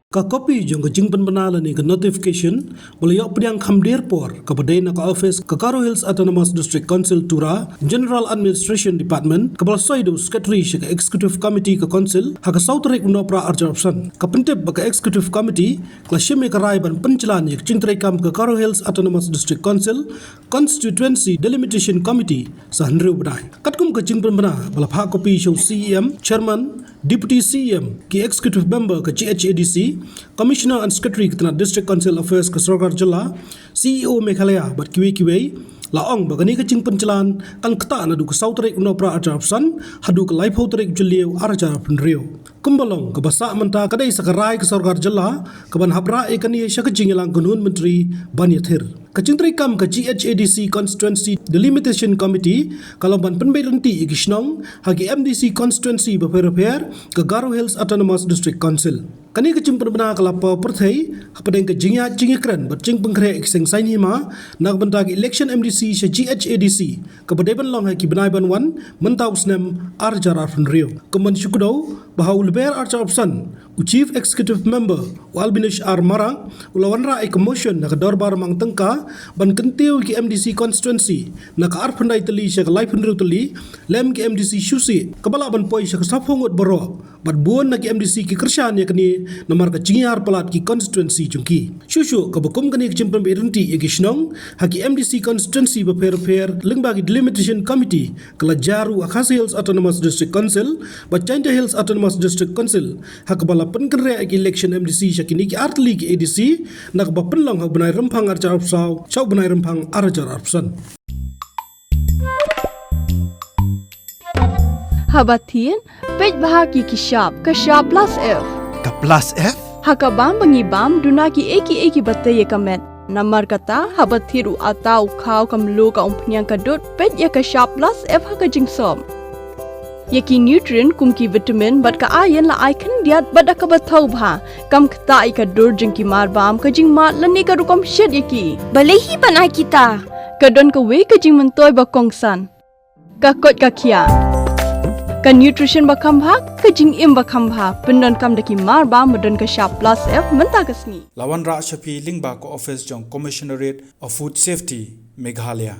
Ka copy jong ka jingpan banala ni ka notification boleh yok pediang khamdir por ka badai na ka office ka Kyrwoh Hills Autonomous District Council Tura General Administration Department ka balsoi do secretary ka executive committee ka council ha ka sautrik unopra arjapsan ka pentep ka executive committee ka shime ka rai ban Pynjlan yak cingtrai kam ka Kyrwoh Hills Autonomous District Council Constituency Delimitation Committee sa Hynriew Bnai katkum ka jingpan bana bala pha copy show CEM chairman Deputy CEM ki executive member ka GHADC Commissioner and Secretary Ketana District Council Affairs ke Sorkar Jilla, CEO Meghalaya bat kiwi laong bagani ke jing Pynjlan kan keta na du ke sautrik unopra ajarapsan hadu ke live hotrik julieu arjar Hynriew kumbalong ke basa menta kadai sakarai ke Sorkar Jilla ke ban habra ekani syaka jingilang kanun menteri Atiar ke jingtri kam ke GHADC Constituency Delimitation Committee kalau ban penberenti igishnong hagi MDC Constituency beper ke Kyrwoh Hills Autonomous District Council kani ke jing perbena kelapa perthai hapadeng ke jingikran bat jing pengkre ekseng sain hima nak bentag election MDC se GHADC ke badeban long haki Bnai ban wan mentau snem arjar Hynriew kemen syukudau bahau leber arjar opsan Chief Executive Member Walbinish Marang ulawan ra ek motion nak dorbar mang tengka ban kentiu ki MDC Constituency nak arpandai teli se ke live Hynriew teli lem ki MDC Shusi kebala ban poi se ke saphongot boro bat buon nak MDC ki kershan ya kini namar ka jingyar palat ki constituency jungki shushu ka bakum kani kjimpan berenti igishnong haki MDC constituency beper lengbagi delimitation committee kala jaru Kyrwoh Hills Autonomous District Council ba Pynjlan Hills Autonomous District Council hak bala penkere ag election MDC syakini ki artli ki ADC nak ba penlong hak Bnai rempang arjar apsau chau Bnai rempang arjar apsan Habatin pej bahaki ki shop ka shop plus F ka plus F haka bam bangi bam dunaki eki bataye kamet namar kata habathiru atau khau kamlu ka umpnyang kadut pej ya ka shop plus F haka jingsom yaki nutrient kumki vitamin bat ka iron la icon diat bat ka bathau bha kam khta ai ka dur jingki mar bam ka jing mat lani ka rukom shed yaki balehi banai kita kadon ka we ka jing mentoy ba kongsan ka kot ka khia ka nutrition bakam bha ka jing im bakam bha pendon kam daki mar ba modon ka shop plus F menta kasni lawan ra shapi lingba ko office jong commissionerate of food safety Meghalaya